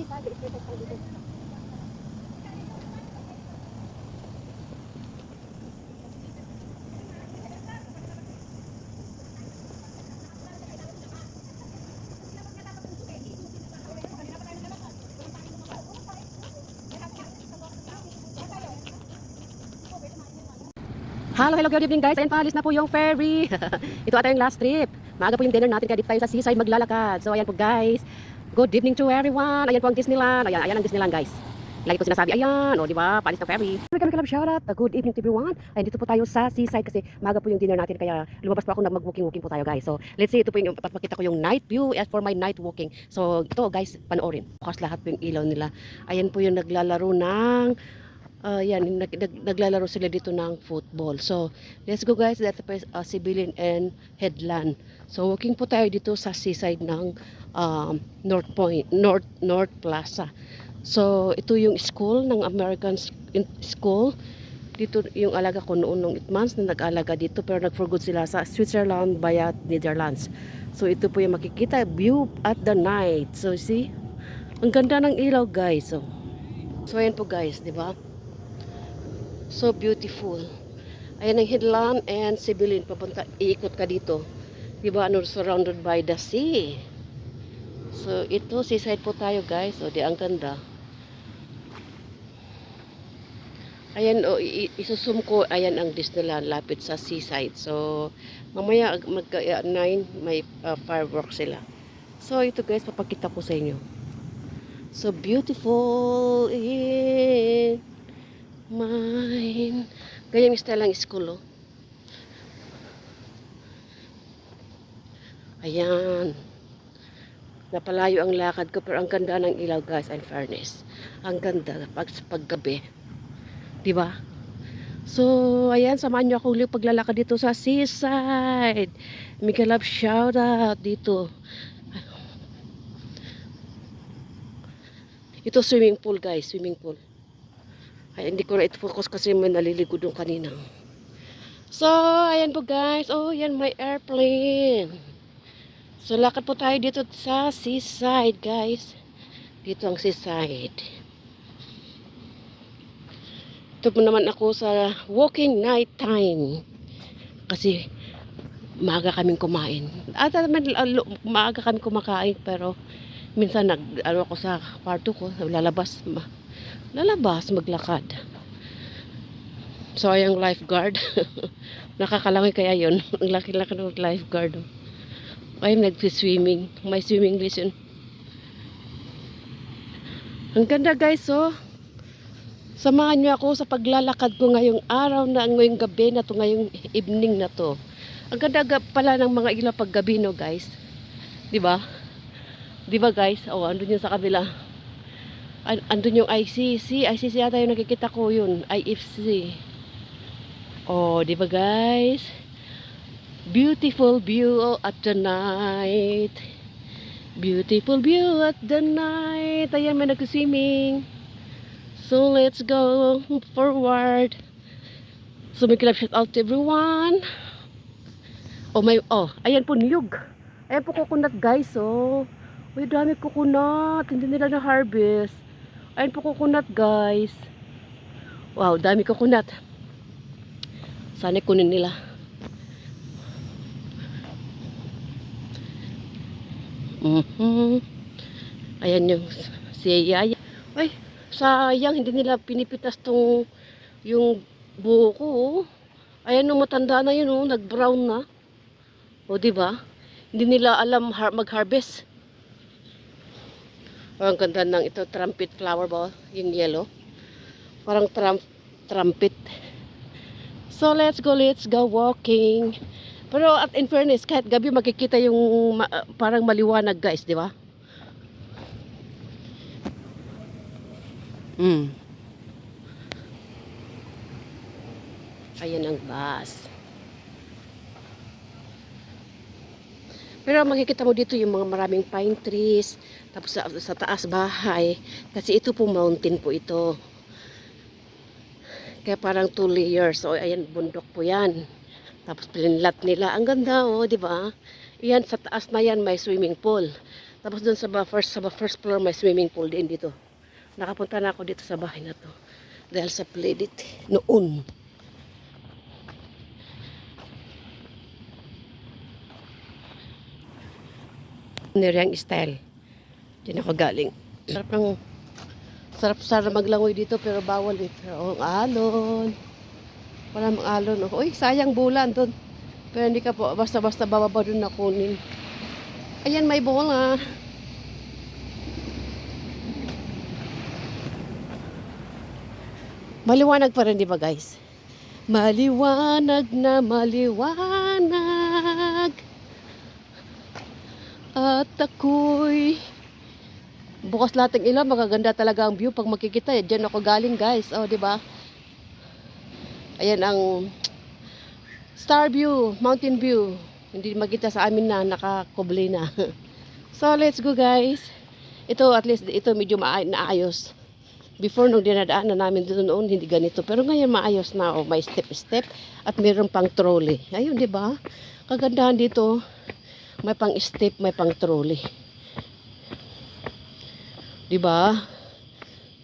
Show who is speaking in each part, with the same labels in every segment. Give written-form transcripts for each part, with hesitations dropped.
Speaker 1: seaside, perfect tayo dito. Hello, good evening guys. Ayan, paalis na po yung ferry. Ito ata yung last trip. Maaga po yung dinner natin kaya dito tayo sa seaside maglalakad. So ayan po guys. Good evening to everyone. Ayan po ang Disneyland. Ayan ang Disneyland guys. Lagi ko sinasabi, ayan, o di ba? Paalis na ferry. Kami kalab shoutout. Good evening to everyone. Ayan, dito po tayo sa seaside kasi maaga po yung dinner natin kaya lumabas po ako na mag-walking po tayo guys. So let's see, ito po yung papakita ko yung night view as for my night walking. So ito guys, panoorin. Bukas lahat po yung ilaw nila. Ayan po yung naglalaro ng yan, naglalaro sila dito ng football. So, let's go guys. That's Civilian and Headland. So, walking po tayo dito sa seaside ng North Plaza. So, ito yung school ng American School. Dito yung alaga ko noon nung 8 months na nag-alaga dito. Pero nag-for good sila sa Switzerland via Netherlands. So, ito po yung makikita. View at the night. So, see? Ang ganda ng ilaw guys. So ayan po guys, di ba? So beautiful. Ayan ang Headland and Civilian. Papunta, iikot ka dito. Diba, ano, surrounded by the sea. So, ito, seaside po tayo, guys. O, di, ang ganda. Ayan, o, isusum ko, ayan ang Disneyland, lapit sa seaside. So, mamaya, mag-9, may fireworks sila. So, ito, guys, papakita ko sa inyo. So beautiful in mine. Ganyan yung style ng school, oh. Ayan. Napalayo ang lakad ko pero ang ganda ng ilaw guys, in fairness. Ang ganda paggabi. Diba? So, ayan, samahan nyo ako ulit paglalakad dito sa seaside. Mega love shoutout dito. Ito swimming pool guys, swimming pool. Ay, hindi ko na ito focus kasi may naliligo doon kanina. So, ayan po guys. Oh, yan may airplane. So, lakad po tayo dito sa seaside guys. Dito ang seaside. Ito po naman ako sa walking night time. Kasi, maaga kaming kumain. At maaga kaming kumakain pero minsan ano ako sa kwarto ko, lalabas maglakad. So, ayang lifeguard. Nakakalangoy kaya yun. Ang laki-laki ng lifeguard. Ay, nag-swimming. May swimming lesson. Ang ganda guys, oh. Samahan niyo ako sa paglalakad ko ngayong araw na, ngayong gabi na to, ngayong evening na to. Ang ganda pala ng mga ilaw paggabi, no guys. Diba? Diba guys? Oh, andun yun sa kabila. Andun yung ICC. ICC ata yung nakikita ko yun. IFC. Oh, di ba guys? Beautiful view at the night. Beautiful view at the night. Ayan, may nag-swimming. So, let's go forward. So, may club shout out to everyone. Ayan po, niyog. Ayan po coconut guys, oh. Uy, dami coconut. Hindi nila na-harvest. Ayan po coconut guys. Wow, dami coconut. Sana kunin nila. Ayan yung si Yaya. Ay, sayang hindi nila pinipitas tong yung buho ko. Oh. Ayan no, matanda na yun, oh, nag-brown na. O di ba? Hindi nila alam mag-harvest. Oh, ang ganda ng ito, trumpet flower ba? Yung yellow. Parang trumpet. So, let's go walking. Pero at in fairness, kahit gabi makikita yung parang maliwanag guys, di ba? Ayan ang bus. Pero makikita mo dito yung mga maraming pine trees. Tapos sa taas bahay. Kasi ito po mountain po ito. Kaya parang 2 layers. So, ayan, bundok po yan. Tapos pinlat nila. Ang ganda, oh, di ba? Yan, sa taas na yan, may swimming pool. Tapos doon sa first floor may swimming pool din dito. Nakapunta na ako dito sa bahay na to. Dahil sa played it noon. Nirang style. Diyan ako galing. Sarap sana maglangoy dito pero bawal eh. Pero ang alon. Wala mang alon. Oh. Uy, sayang bulan doon. Pero hindi ka po basta-basta bababa doon na kunin. Ayan, may bola. Maliwanag pa rin, di ba guys? Maliwanag na maliwanag. At ako'y bukas lahat ng ilaw, magaganda talaga ang view pag makikita. Diyan ako galing guys. Oh, di ba? Ayan ang star view, mountain view. Hindi makita sa amin na nakakubli na. So, let's go guys. Ito, at least, ito medyo naayos. Before, nung dinadaan na namin dito noon, hindi ganito. Pero ngayon, maayos na. Oh, may step-step. At mayroon pang trolley. Ayun, di ba? Kagandahan dito. May pang step, may pang trolley. Di ba?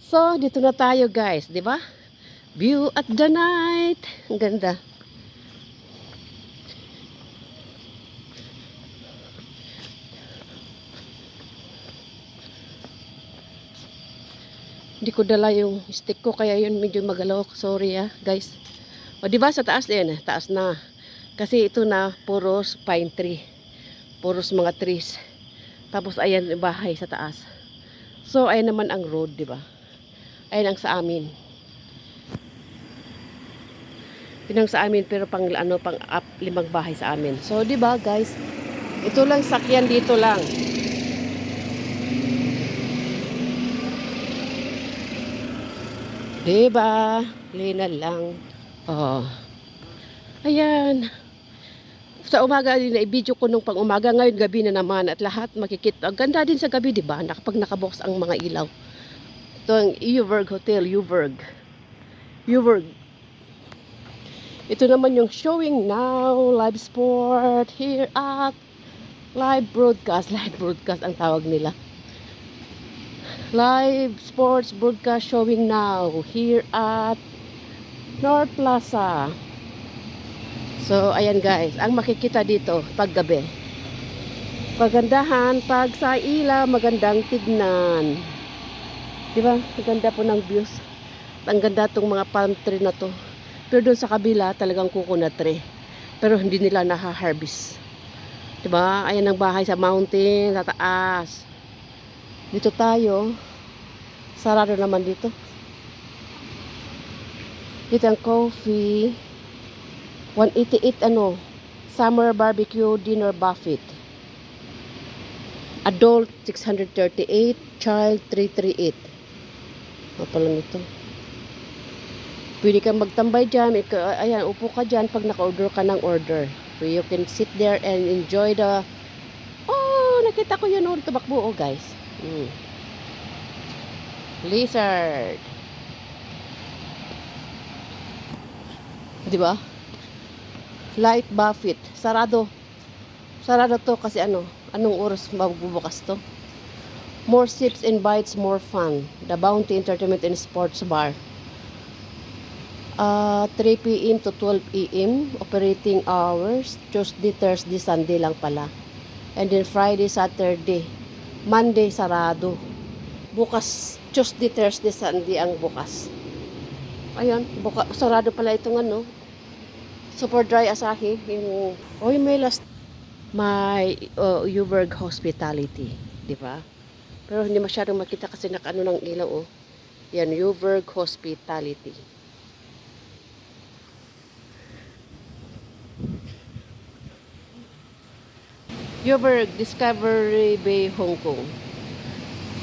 Speaker 1: So, dito na tayo guys. Di ba? View at the night. Ang ganda. Hindi ko dala yung stick ko kaya yun medyo magalaw. Sorry guys. O di ba sa taas din, taas na. Kasi ito na puros pine tree. Puros mga trees. Tapos ayan bahay sa taas. So ayan naman ang road, di ba? Ayan ang sa amin. Yun ang sa amin pero pang pang up 5 bahay sa amin. So di ba guys? Ito lang sakyan dito lang. Diba? Lina lang. Oh. Ayan. Sa umaga din na i-video ko nung pang umaga. Ngayon gabi na naman. At lahat makikita. Ang ganda din sa gabi, diba? Kapag nakabox ang mga ilaw. Ito ang Uverg Hotel. Uverg. Ito naman yung showing now. Live sport. Here at live broadcast. Live broadcast ang tawag nila. Live sports broadcast showing now here at North Plaza. So, ayan guys, ang makikita dito pag gabi. Pagandahan, pag sa ilaw, magandang tignan. Diba? Maganda po ng views. Ang ganda tong mga palm tree na to. Pero doon sa kabila, talagang coconut tree. Pero hindi nila naha-harvest. Diba? Ayan ang bahay sa mountain, sa taas. Dito tayo. Sarado naman dito. Dito ang coffee. 188 summer barbecue dinner buffet. Adult 638, child 338. Ano pala nito? Pwede kang magtambay dyan. Ayan, upo ka dyan pag naka-order ka ng order. So you can sit there and enjoy the... Oh, nakita ko yun. Tumakbo, guys. Lizard. Diba? Light buffet. Sarado. Sarado to kasi anong oras magbubukas to? More sips and bites, more fun. The Bounty Entertainment and Sports Bar. 3 p.m. to 12 a.m. Operating hours. Tuesday, Thursday, Sunday lang pala. And then Friday, Saturday. Monday, sarado. Bukas, Tuesday, Thursday, Sunday ang bukas. Ayun, sarado pala itong Super Dry Asahi. Yung, may Uverg Hospitality. Diba? Pero hindi masyadong makita kasi nakaano ng ilaw. Yan, Uverg Hospitality. Uverg Discovery Bay, Hong Kong.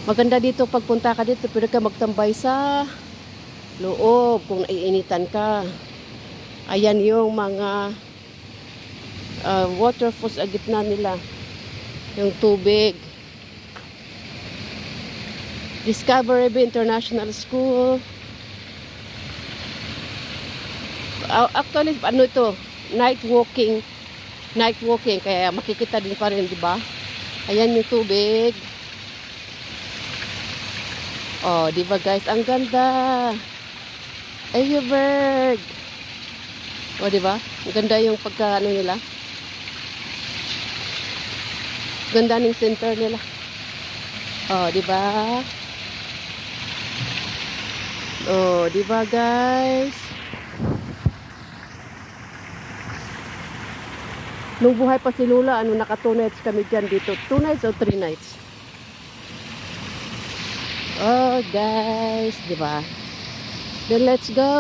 Speaker 1: Maganda dito pagpunta ka dito, pwede ka magtambay sa loob kung naiinitan ka. Ayan yung mga waterfalls sa gitna nila. Yung tubig. Discovery Bay International School. Actually, ito? Night walking, kaya makikita din pa rin, di ba? Ayan yung tubig. Oh, di ba guys? Ang ganda. Ayo bird. Oh, di ba? Ang ganda yung pagka ano nila. Ganda ng center nila. Oh, di ba? Oh, di ba guys? Nung buhay pa si Lula, ano, naka 2 nights kami dyan dito. 2 nights o 3 nights? Oh, guys, di ba? Then let's go.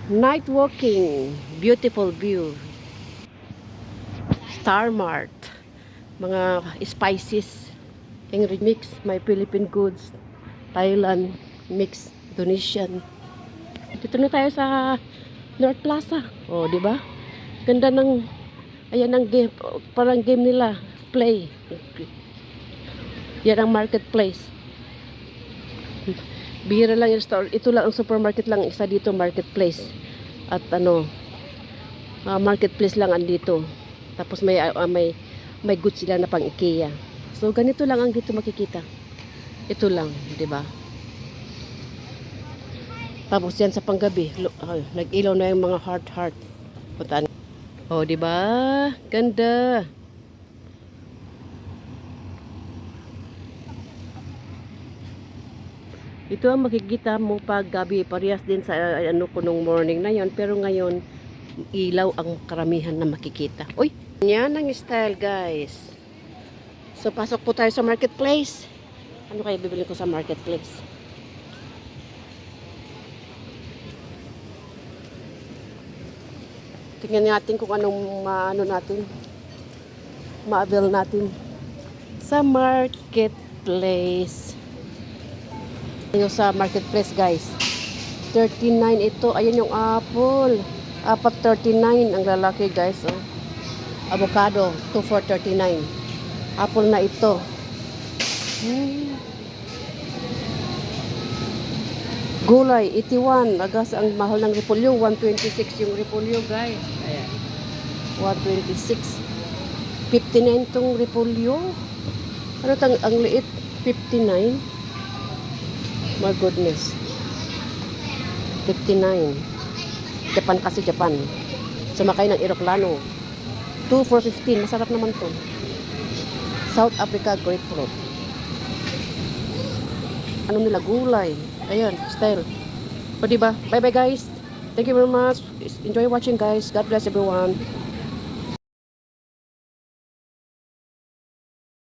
Speaker 1: Night walking, beautiful view. Star Mart, mga spices, English mix, my Philippine goods, Thailand mix, Indonesian. Dito na tayo sa North Plaza. Oh, di ba? Ganda ng ayan ang game, parang game nila, play. Yan ang marketplace. Bihira lang yung store. Ito lang ang supermarket lang isa dito, marketplace. At ano, marketplace lang andito. Tapos may goods sila na pang IKEA. So ganito lang ang dito makikita. Ito lang, 'di ba? Tapos yan sa panggabi, nag-ilaw na yung mga heart. Putaan. Oh, 'di ba? Ganda. Ito ang makikita mo pag gabi, parehas din sa ano ko nung morning na yon, pero ngayon ilaw ang karamihan na makikita. Uy, yan ang style guys. So pasok po tayo sa marketplace. Ano kaya bibili ko sa marketplace? Tingnan natin kung anong ma-avail natin sa marketplace. Ayo sa marketplace guys. 39 ito. Ayan yung apple. Apat 39 ang lalaki guys. Oh. Avocado 2 for 39. Apple na ito. Gulay 81. Agas ang mahal ng repolyo. 126 yung repolyo guys. Ayan. 126. 59 tong repolyo. Ano ang liit? 59. My goodness. 59. Japan kasi Japan. Sumakay ng eroplano. 2 for 15. Masarap naman to. South Africa grapefruit. Ano nila? Gulay. Ayan, style. O diba? Bye bye guys. Thank you very much. Enjoy watching guys. God bless everyone.